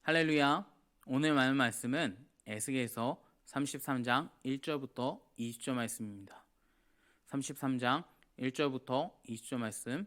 할렐루야. 오늘 만난 말씀은 에스겔서 33장 1절부터 20절 말씀입니다. 33장 1절부터 20절 말씀.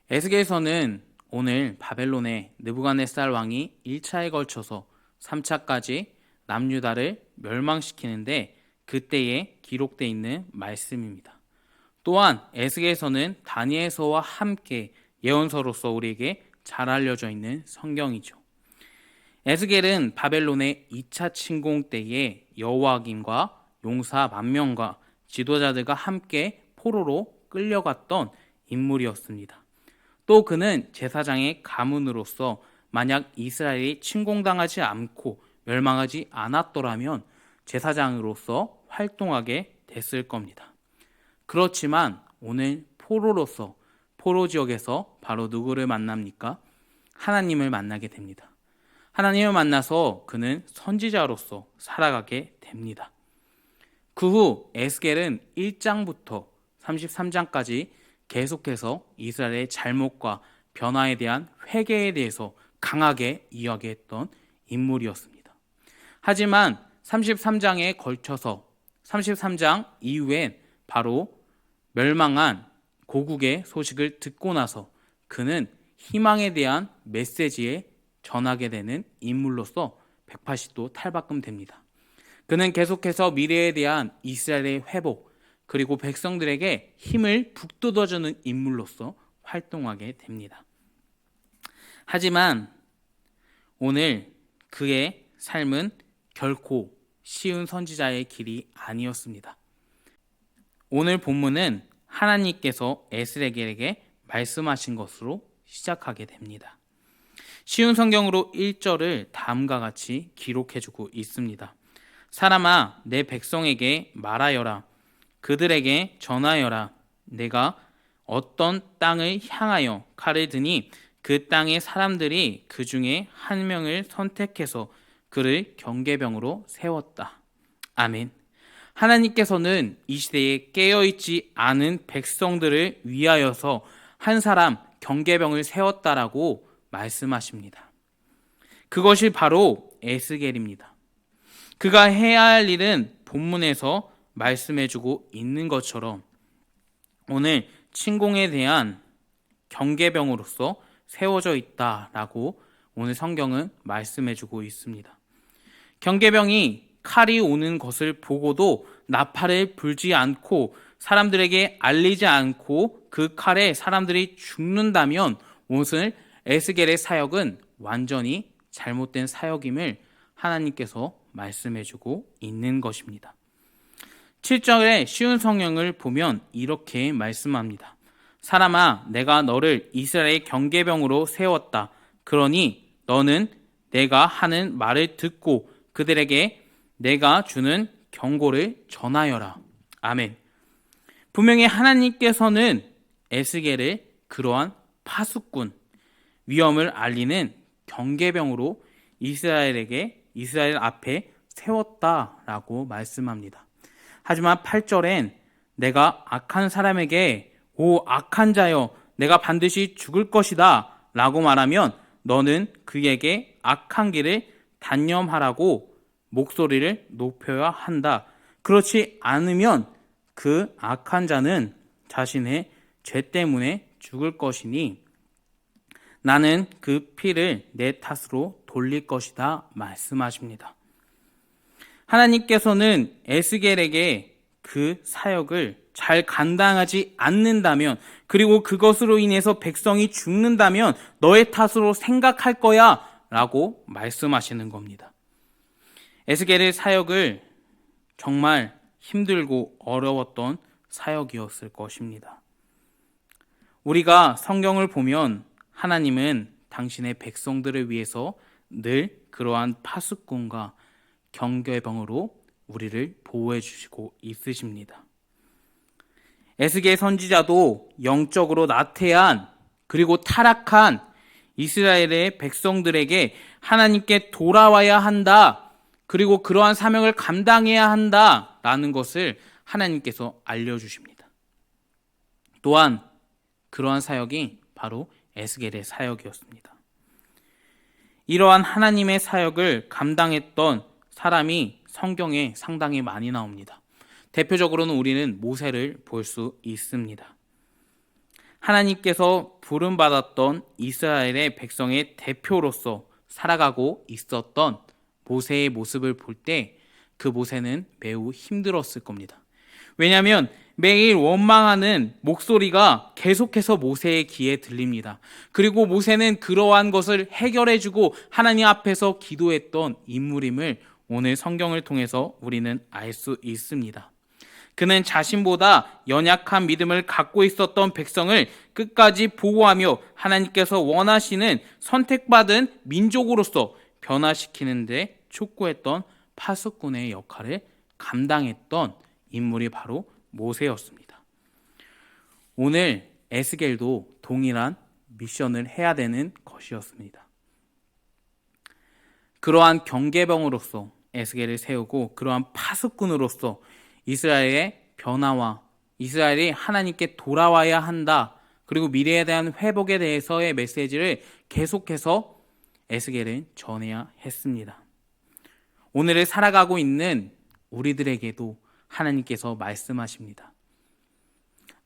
에스겔서는 오늘 바벨론의 느부갓네살 왕이 1차에 걸쳐서 3차까지 남유다를 멸망시키는데 그때에 기록되어 있는 말씀입니다. 또한 에스겔서는 다니엘서와 함께 예언서로서 우리에게 잘 알려져 있는 성경이죠. 에스겔은 바벨론의 2차 침공 때에 여호야김과 용사 10,000명과 지도자들과 함께 포로로 끌려갔던 인물이었습니다. 또 그는 제사장의 가문으로서 만약 이스라엘이 침공당하지 않고 멸망하지 않았더라면 제사장으로서 활동하게 됐을 겁니다. 그렇지만 오늘 포로로서 포로 지역에서 바로 누구를 만납니까? 하나님을 만나게 됩니다. 하나님을 만나서 그는 선지자로서 살아가게 됩니다. 그 후 에스겔은 1장부터 33장까지 계속해서 이스라엘의 잘못과 변화에 대한 회개에 대해서 강하게 이야기했던 인물이었습니다. 하지만 33장에 걸쳐서 33장 이후엔 바로 멸망한 고국의 소식을 듣고 나서 그는 희망에 대한 메시지에 전하게 되는 인물로서 180도 탈바꿈됩니다. 그는 계속해서 미래에 대한 이스라엘의 회복 그리고 백성들에게 힘을 북돋워주는 인물로서 활동하게 됩니다. 하지만 오늘 그의 삶은 결코 쉬운 선지자의 길이 아니었습니다. 오늘 본문은 하나님께서 에스겔에게 말씀하신 것으로 시작하게 됩니다. 쉬운 성경으로 1절을 다음과 같이 기록해주고 있습니다. 사람아, 내 백성에게 말하여라. 그들에게 전하여라. 내가 어떤 땅을 향하여 칼을 드니 그 땅의 사람들이 그 중에 한 명을 선택해서 그를 경계병으로 세웠다. 아멘. 하나님께서는 이 시대에 깨어있지 않은 백성들을 위하여서 한 사람 경계병을 세웠다라고 말씀하십니다. 그것이 바로 에스겔입니다. 그가 해야 할 일은 본문에서 말씀해주고 있는 것처럼 오늘 침공에 대한 경계병으로서 세워져 있다라고 오늘 성경은 말씀해주고 있습니다. 경계병이 칼이 오는 것을 보고도 나팔을 불지 않고 사람들에게 알리지 않고 그 칼에 사람들이 죽는다면 오늘 에스겔의 사역은 완전히 잘못된 사역임을 하나님께서 말씀해주고 있는 것입니다. 7절의 쉬운 성경을 보면 이렇게 말씀합니다. 사람아, 내가 너를 이스라엘의 경계병으로 세웠다. 그러니 너는 내가 하는 말을 듣고 그들에게 내가 주는 경고를 전하여라. 아멘. 분명히 하나님께서는 에스겔을 그러한 파수꾼, 위험을 알리는 경계병으로 이스라엘 앞에 세웠다라고 말씀합니다. 하지만 8절엔 내가 악한 사람에게 오 악한 자여 내가 반드시 죽을 것이다 라고 말하면 너는 그에게 악한 길을 단념하라고 목소리를 높여야 한다. 그렇지 않으면 그 악한 자는 자신의 죄 때문에 죽을 것이니 나는 그 피를 내 탓으로 돌릴 것이다 말씀하십니다. 하나님께서는 에스겔에게 그 사역을 잘 감당하지 않는다면, 그리고 그것으로 인해서 백성이 죽는다면 너의 탓으로 생각할 거야 라고 말씀하시는 겁니다. 에스겔의 사역을 정말 힘들고 어려웠던 사역이었을 것입니다. 우리가 성경을 보면 하나님은 당신의 백성들을 위해서 늘 그러한 파수꾼과 경계병으로 우리를 보호해 주시고 있으십니다. 에스겔 선지자도 영적으로 나태한 그리고 타락한 이스라엘의 백성들에게 하나님께 돌아와야 한다, 그리고 그러한 사명을 감당해야 한다라는 것을 하나님께서 알려주십니다. 또한 그러한 사역이 바로 에스겔의 사역이었습니다. 이러한 하나님의 사역을 감당했던 사람이 성경에 상당히 많이 나옵니다. 대표적으로는 우리는 모세를 볼 수 있습니다. 하나님께서 부름받았던 이스라엘의 백성의 대표로서 살아가고 있었던 모세의 모습을 볼 때 그 모세는 매우 힘들었을 겁니다. 왜냐하면 매일 원망하는 목소리가 계속해서 모세의 귀에 들립니다. 그리고 모세는 그러한 것을 해결해주고 하나님 앞에서 기도했던 인물임을 오늘 성경을 통해서 우리는 알 수 있습니다. 그는 자신보다 연약한 믿음을 갖고 있었던 백성을 끝까지 보호하며 하나님께서 원하시는 선택받은 민족으로서 변화시키는 데 촉구했던 파수꾼의 역할을 감당했던 인물이 바로 모세였습니다. 오늘 에스겔도 동일한 미션을 해야 되는 것이었습니다. 그러한 경계병으로서 에스겔을 세우고 그러한 파수꾼으로서 이스라엘의 변화와 이스라엘이 하나님께 돌아와야 한다, 그리고 미래에 대한 회복에 대해서의 메시지를 계속해서 에스겔은 전해야 했습니다. 오늘을 살아가고 있는 우리들에게도 하나님께서 말씀하십니다.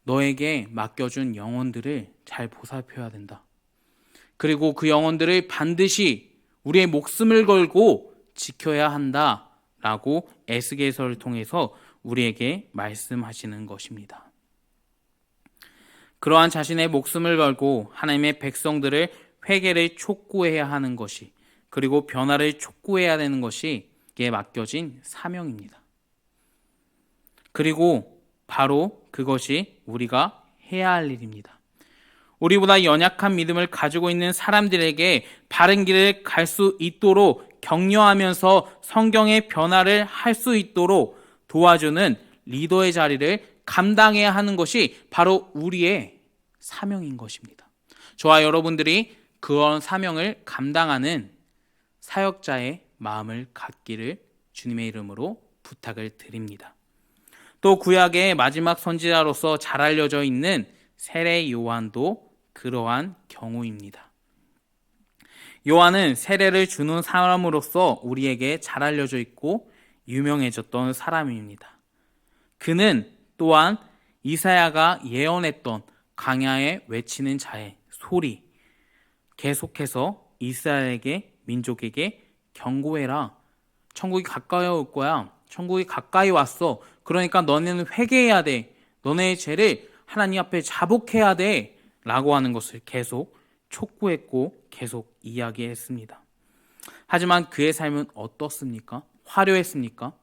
너에게 맡겨준 영혼들을 잘 보살펴야 된다. 그리고 그 영혼들을 반드시 우리의 목숨을 걸고 지켜야 한다 라고 에스겔서를 통해서 우리에게 말씀하시는 것입니다. 그러한 자신의 목숨을 걸고 하나님의 백성들을 회개를 촉구해야 하는 것이, 그리고 변화를 촉구해야 되는 것이 이게 맡겨진 사명입니다. 그리고 바로 그것이 우리가 해야 할 일입니다. 우리보다 연약한 믿음을 가지고 있는 사람들에게 바른 길을 갈 수 있도록 격려하면서 성경의 변화를 할 수 있도록 도와주는 리더의 자리를 감당해야 하는 것이 바로 우리의 사명인 것입니다. 저와 여러분들이 그런 사명을 감당하는 사역자의 마음을 갖기를 주님의 이름으로 부탁을 드립니다. 또 구약의 마지막 선지자로서 잘 알려져 있는 세례 요한도 그러한 경우입니다. 요한은 세례를 주는 사람으로서 우리에게 잘 알려져 있고 유명해졌던 사람입니다. 그는 또한 이사야가 예언했던 광야에 외치는 자의 소리, 계속해서 이스라엘에게, 민족에게 경고해라. 천국이 가까이 올 거야. 천국이 가까이 왔어. 그러니까 너네는 회개해야 돼. 너네의 죄를 하나님 앞에 자복해야 돼. 라고 하는 것을 계속 촉구했고 계속 이야기했습니다. 하지만 그의 삶은 어떻습니까? 화려했습니까?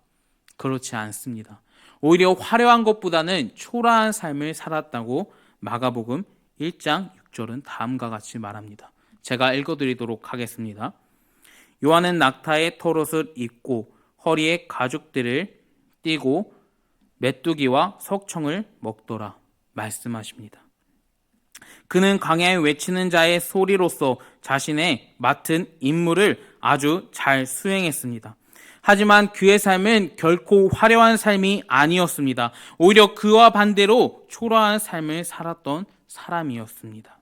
그렇지 않습니다. 오히려 화려한 것보다는 초라한 삶을 살았다고 마가복음 1장 6절은 다음과 같이 말합니다. 제가 읽어드리도록 하겠습니다. 요한은 낙타의 털옷을 입고 허리에 가죽들을 띠고 메뚜기와 석청을 먹더라 말씀하십니다. 그는 강야에 외치는 자의 소리로서 자신의 맡은 임무를 아주 잘 수행했습니다. 하지만 그의 삶은 결코 화려한 삶이 아니었습니다. 오히려 그와 반대로 초라한 삶을 살았던 사람이었습니다.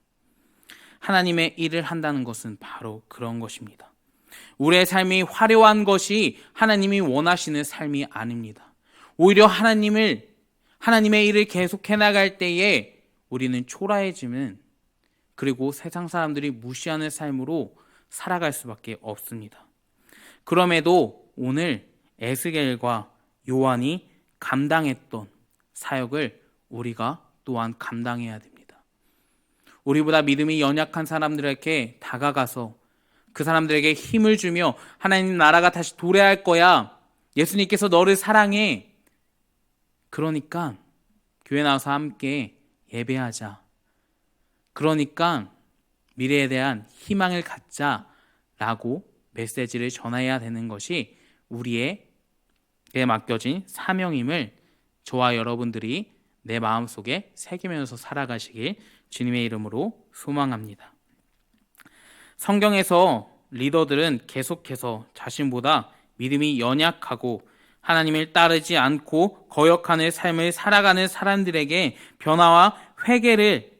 하나님의 일을 한다는 것은 바로 그런 것입니다. 우리의 삶이 화려한 것이 하나님이 원하시는 삶이 아닙니다. 오히려 하나님의 일을 계속해 나갈 때에 우리는 초라해지는, 그리고 세상 사람들이 무시하는 삶으로 살아갈 수밖에 없습니다. 그럼에도 오늘 에스겔과 요한이 감당했던 사역을 우리가 또한 감당해야 됩니다. 우리보다 믿음이 연약한 사람들에게 다가가서 그 사람들에게 힘을 주며 하나님 나라가 다시 도래할 거야. 예수님께서 너를 사랑해. 그러니까 교회 나와서 함께 예배하자. 그러니까 미래에 대한 희망을 갖자라고 메시지를 전해야 되는 것이 우리에게 맡겨진 사명임을 저와 여러분들이 내 마음속에 새기면서 살아가시길 주님의 이름으로 소망합니다. 성경에서 리더들은 계속해서 자신보다 믿음이 연약하고 하나님을 따르지 않고 거역하는 삶을 살아가는 사람들에게 변화와 회개를,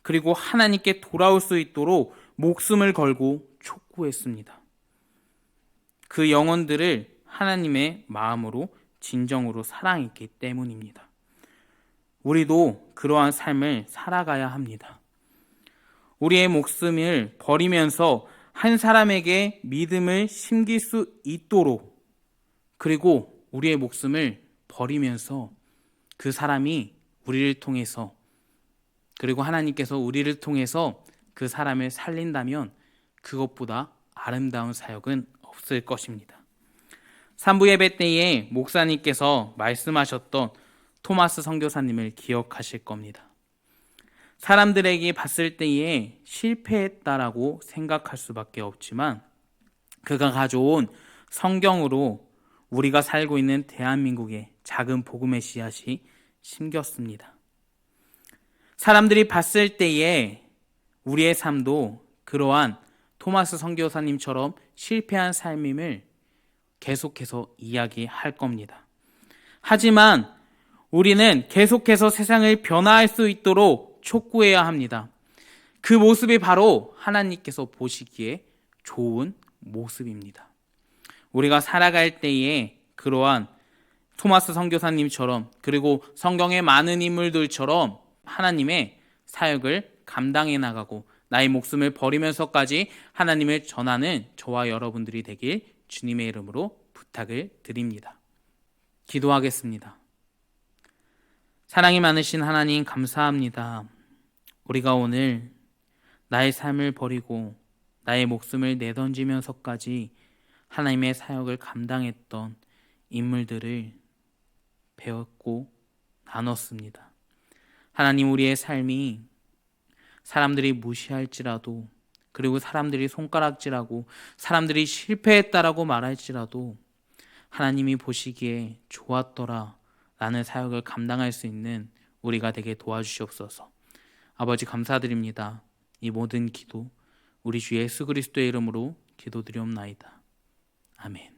그리고 하나님께 돌아올 수 있도록 목숨을 걸고 촉구했습니다. 그 영혼들을 하나님의 마음으로 진정으로 사랑했기 때문입니다. 우리도 그러한 삶을 살아가야 합니다. 우리의 목숨을 버리면서 한 사람에게 믿음을 심길 수 있도록, 그리고 우리의 목숨을 버리면서 그 사람이 우리를 통해서, 그리고 하나님께서 우리를 통해서 그 사람을 살린다면 그것보다 아름다운 사역은 없을 것입니다. 3부 예배 때에 목사님께서 말씀하셨던 토마스 선교사님을 기억하실 겁니다. 사람들에게 봤을 때에 실패했다라고 생각할 수밖에 없지만 그가 가져온 성경으로 우리가 살고 있는 대한민국의 작은 복음의 씨앗이 심겼습니다. 사람들이 봤을 때에 우리의 삶도 그러한 토마스 선교사님처럼 실패한 삶임을 계속해서 이야기할 겁니다. 하지만 우리는 계속해서 세상을 변화할 수 있도록 촉구해야 합니다. 그 모습이 바로 하나님께서 보시기에 좋은 모습입니다. 우리가 살아갈 때에 그러한 토마스 선교사님처럼, 그리고 성경의 많은 인물들처럼 하나님의 사역을 감당해 나가고 나의 목숨을 버리면서까지 하나님을 전하는 저와 여러분들이 되길 주님의 이름으로 부탁을 드립니다. 기도하겠습니다. 사랑이 많으신 하나님, 감사합니다. 우리가 오늘 나의 삶을 버리고 나의 목숨을 내던지면서까지 하나님의 사역을 감당했던 인물들을 배웠고 나눴습니다. 하나님, 우리의 삶이 사람들이 무시할지라도, 그리고 사람들이 손가락질하고 사람들이 실패했다라고 말할지라도 하나님이 보시기에 좋았더라 라는 사역을 감당할 수 있는 우리가 되게 도와주시옵소서. 아버지, 감사드립니다. 이 모든 기도 우리 주 예수 그리스도의 이름으로 기도드리옵나이다. 아멘.